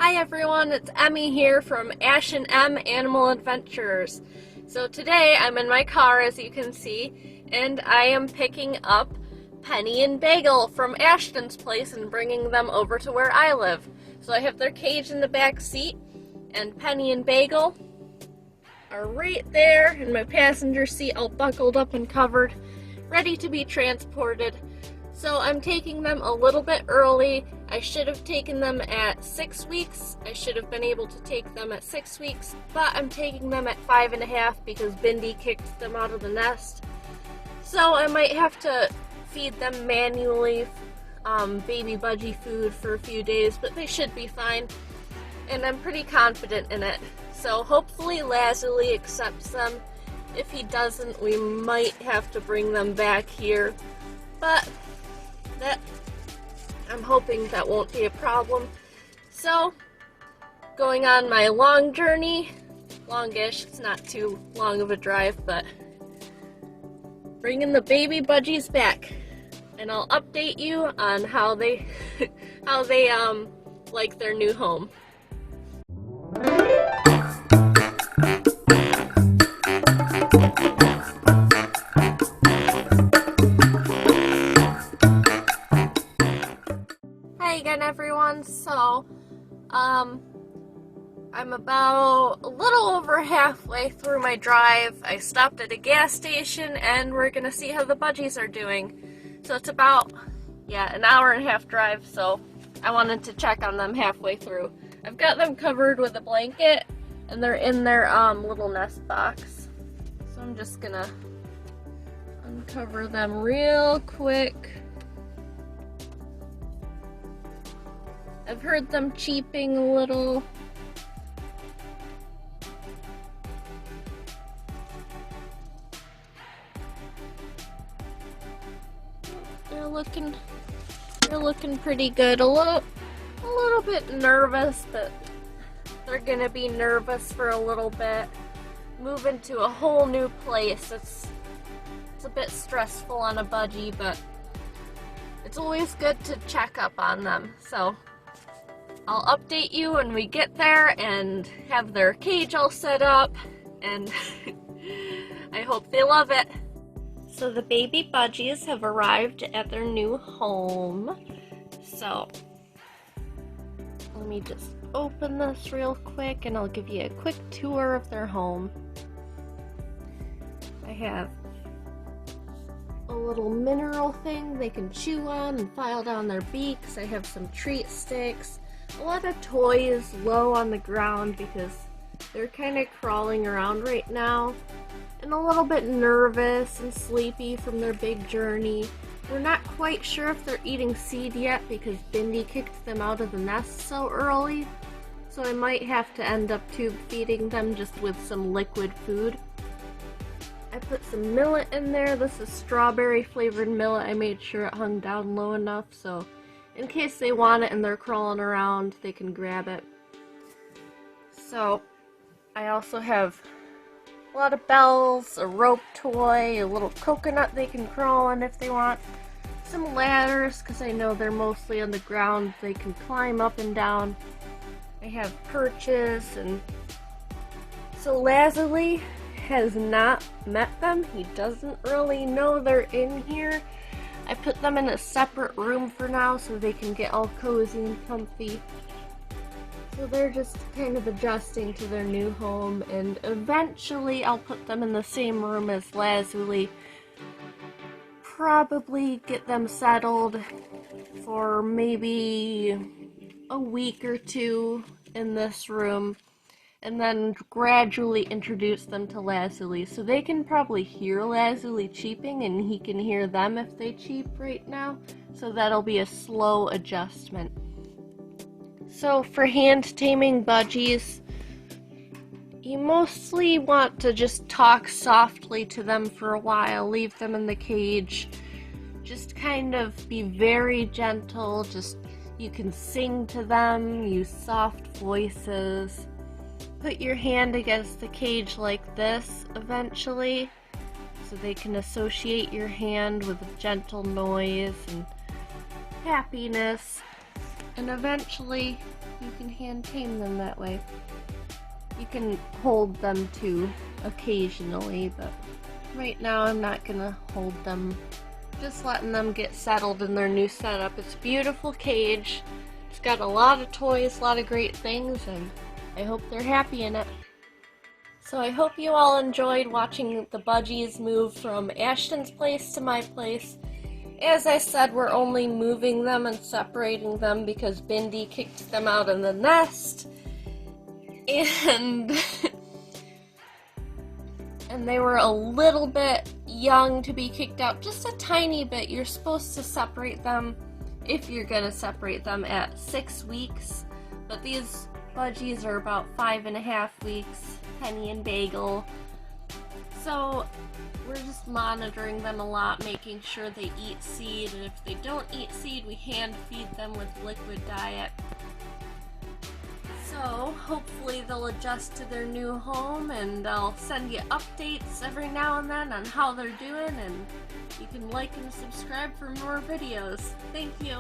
Hi everyone, it's Emmy here from Ash and M Animal Adventures. So today I'm in my car, as you can see, and I am picking up Penny and Bagel from Ashton's place and bringing them over to where I live. So I have their cage in the back seat, and Penny and Bagel are right there in my passenger seat, all buckled up and covered, ready to be transported. So I'm taking them a little bit early. I should have taken them at 6 weeks. I should have been able to take them at 6 weeks, but I'm taking them at 5.5 because Bindi kicked them out of the nest. So I might have to feed them manually baby budgie food for a few days, but they should be fine. And I'm pretty confident in it. So hopefully Lazuli accepts them. If he doesn't, we might have to bring them back here. But I'm hoping that won't be a problem. So, going on my long journey, longish, it's not too long of a drive, but bringing the baby budgies back, and I'll update you on how they like their new home. Hi again everyone, so I'm about a little over halfway through my drive. I stopped at a gas station and we're gonna see how the budgies are doing. So it's about, an hour and a half drive, so I wanted to check on them halfway through. I've got them covered with a blanket and they're in their little nest box. So I'm just gonna uncover them real quick. I've heard them cheeping a little. They're looking pretty good. A little bit nervous, but they're gonna be nervous for a little bit. Moving to a whole new place. It's a bit stressful on a budgie, but it's always good to check up on them. So I'll update you when we get there and have their cage all set up, and I hope they love it. So the baby budgies have arrived at their new home. So let me just open this real quick and I'll give you a quick tour of their home. I have a little mineral thing they can chew on and file down their beaks. I have some treat sticks. A lot of toys low on the ground because they're kind of crawling around right now and a little bit nervous and sleepy from their big journey. We're not quite sure if they're eating seed yet because Bindi kicked them out of the nest so early, so I might have to end up tube feeding them just with some liquid food. I put some millet in there. This is strawberry flavored millet. I made sure it hung down low enough so in case they want it and they're crawling around, they can grab it. So, I also have a lot of bells, a rope toy, a little coconut they can crawl on if they want, some ladders, because I know they're mostly on the ground, they can climb up and down. I have perches, and so Lazuli has not met them. He doesn't really know they're in here. I put them in a separate room for now so they can get all cozy and comfy. So they're just kind of adjusting to their new home, and eventually I'll put them in the same room as Lazuli. Probably get them settled for maybe a week or two in this room, and then gradually introduce them to Lazuli. So they can probably hear Lazuli cheeping and he can hear them if they cheep right now. So that'll be a slow adjustment. So for hand taming budgies, you mostly want to just talk softly to them for a while, leave them in the cage, just kind of be very gentle, you can sing to them, use soft voices. Put your hand against the cage like this eventually, so they can associate your hand with a gentle noise and happiness. And eventually you can hand tame them that way. You can hold them too occasionally, but right now I'm not gonna hold them. Just letting them get settled in their new setup. It's a beautiful cage. It's got a lot of toys, a lot of great things, and I hope they're happy in it. So I hope you all enjoyed watching the budgies move from Ashton's place to my place. As I said, we're only moving them and separating them because Bindi kicked them out of the nest. And and they were a little bit young to be kicked out, just a tiny bit. You're supposed to separate them, if you're gonna separate them, at 6 weeks. But these budgies are about 5.5 weeks, Penny and Bagel. So we're just monitoring them a lot, making sure they eat seed, and if they don't eat seed, we hand feed them with liquid diet. So hopefully they'll adjust to their new home, and I'll send you updates every now and then on how they're doing, and you can like and subscribe for more videos. Thank you.